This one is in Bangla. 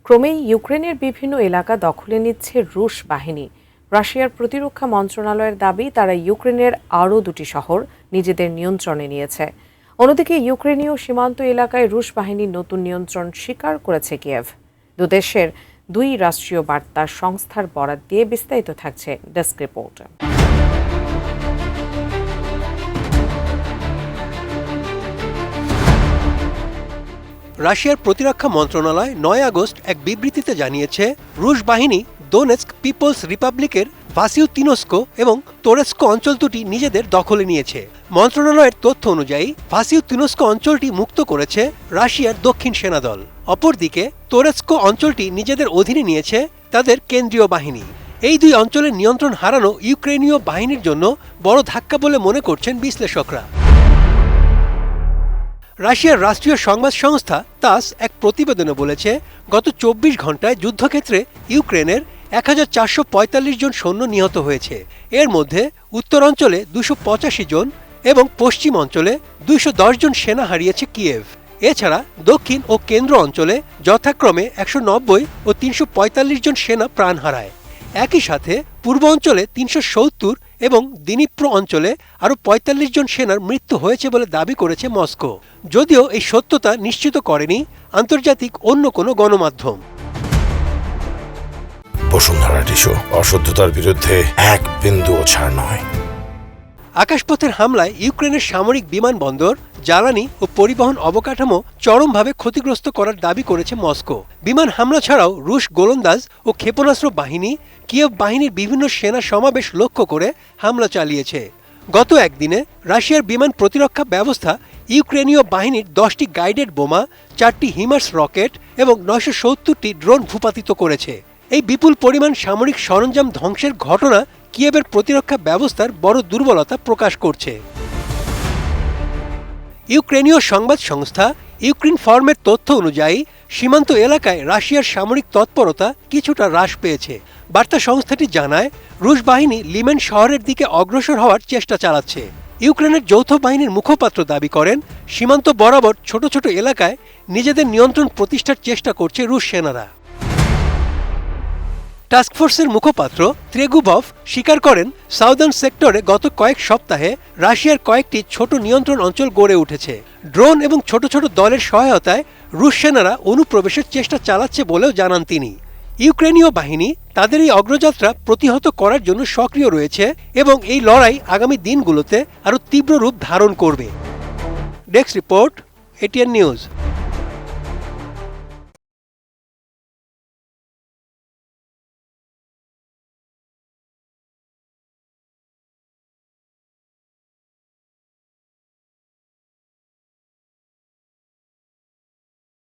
ক্রমেই ইউক্রেনের বিভিন্ন এলাকা দখলে নিচ্ছে রুশ বাহিনী। রাশিয়ার প্রতিরক্ষা মন্ত্রণালয়ের দাবি, তারা ইউক্রেনের আরও দুটি শহর নিজেদের নিয়ন্ত্রণে নিয়েছে। অন্যদিকে ইউক্রেনীয় সীমান্ত এলাকায় রুশ বাহিনীর নতুন নিয়ন্ত্রণ স্বীকার করেছে কিয়েভ। দুদেশের দুই রাষ্ট্রীয় বার্তা সংস্থার বরাত দিয়ে বিস্তারিত থাকছে ডেস্ক রিপোর্ট। রাশিয়ার প্রতিরক্ষা মন্ত্রণালয় ৯ আগস্ট এক বিবৃতিতে জানিয়েছে, রুশ বাহিনী দোনেৎস্ক পিপলস রিপাবলিকের ভাসিউতিনোস্কো এবং তোরেস্কো অঞ্চল দুটি নিজেদের দখলে নিয়েছে। মন্ত্রণালয়ের তথ্য অনুযায়ী ভাসিউতিনোস্কো অঞ্চলটি মুক্ত করেছে রাশিয়ার দক্ষিণ সেনাদল। অপরদিকে তোরেস্কো অঞ্চলটি নিজেদের অধীনে নিয়েছে তাদের কেন্দ্রীয় বাহিনী। এই দুই অঞ্চলের নিয়ন্ত্রণ হারানো ইউক্রেনীয় বাহিনীর জন্য বড় ধাক্কা বলে মনে করছেন বিশ্লেষকরা। রাশিয়ার রাষ্ট্রীয় সংবাদ সংস্থা তাস এক প্রতিবেদনে বলেছে, গত ২৪ ঘন্টায় যুদ্ধক্ষেত্রে ইউক্রেনের ১,৪৪৫ জন সৈন্য নিহত হয়েছে। এর মধ্যে উত্তর অঞ্চলে ২৮৫ জন এবং পশ্চিম অঞ্চলে ২১০ জন সেনা হারিয়েছে কিয়েভ। এছাড়া দক্ষিণ ও কেন্দ্র অঞ্চলে যথাক্রমে ১৯০ ও ৩৪৫ জন সেনা প্রাণ হারায়। একই সাথে পূর্ব অঞ্চলে ৩৭০ এবং দিনিপ্র অঞ্চলে আরও ৪৫ জন সেনার মৃত্যু হয়েছে বলে দাবি করেছে মস্কো, যদিও এই সত্যতা নিশ্চিত করেনি আন্তর্জাতিক অন্য কোনো গণমাধ্যম। বসুন্ধরা টিস্যু, অশুদ্ধতার বিরুদ্ধে এক বিন্দুও ছাড় নয়। আকাশপথের হামলায় ইউক্রেনের সামরিক বিমানবন্দর, জ্বালানি ও পরিবহন অবকাঠামো চরমভাবে ক্ষতিগ্রস্ত করার দাবি করেছে মস্কো। বিমান হামলা ছাড়াও রুশ গোলন্দাজ ও ক্ষেপণাস্ত্র বাহিনী কিয়েভ বাহিনীর বিভিন্ন সেনা সমাবেশ লক্ষ্য করে হামলা চালিয়েছে। গত একদিনে রাশিয়ার বিমান প্রতিরক্ষা ব্যবস্থা ইউক্রেনীয় বাহিনীর 10টি গাইডেড বোমা, 4টি হিমার্স রকেট এবং 970টি ড্রোন ভূপাতিত করেছে। এই বিপুল পরিমাণ সামরিক সরঞ্জাম ধ্বংসের ঘটনা কিয়েভের প্রতিরক্ষা ব্যবস্থার বড় দুর্বলতা প্রকাশ করছে। ইউক্রেনীয় সংবাদ সংস্থা ইউক্রিনফর্মের তথ্য অনুযায়ী সীমান্ত এলাকায় রাশিয়ার সামরিক তৎপরতা কিছুটা হ্রাস পেয়েছে। বার্তা সংস্থাটি জানায়, রুশ বাহিনী লিমেন শহরের দিকে অগ্রসর হওয়ার চেষ্টা চালাচ্ছে। ইউক্রেনের যৌথ বাহিনীর মুখপাত্র দাবি করেন, সীমান্ত বরাবর ছোট ছোট এলাকায় নিজেদের নিয়ন্ত্রণ প্রতিষ্ঠার চেষ্টা করছে রুশ সেনারা। টাস্কফোর্সের মুখপাত্র ত্রেগুভভ স্বীকার করেন, সাউদার্ন সেক্টরে গত কয়েক সপ্তাহে রাশিয়ার কয়েকটি ছোট নিয়ন্ত্রণ অঞ্চল গড়ে উঠেছে। ড্রোন এবং ছোট ছোট দলের সহায়তায় রুশ সেনারা অনুপ্রবেশের চেষ্টা চালাচ্ছে বলেও জানান তিনি। ইউক্রেনীয় বাহিনী তাদের এই অগ্রযাত্রা প্রতিহত করার জন্য সক্রিয় রয়েছে এবং এই লড়াই আগামী দিনগুলোতে আরও তীব্র রূপ ধারণ করবে। Desk report, ATN news.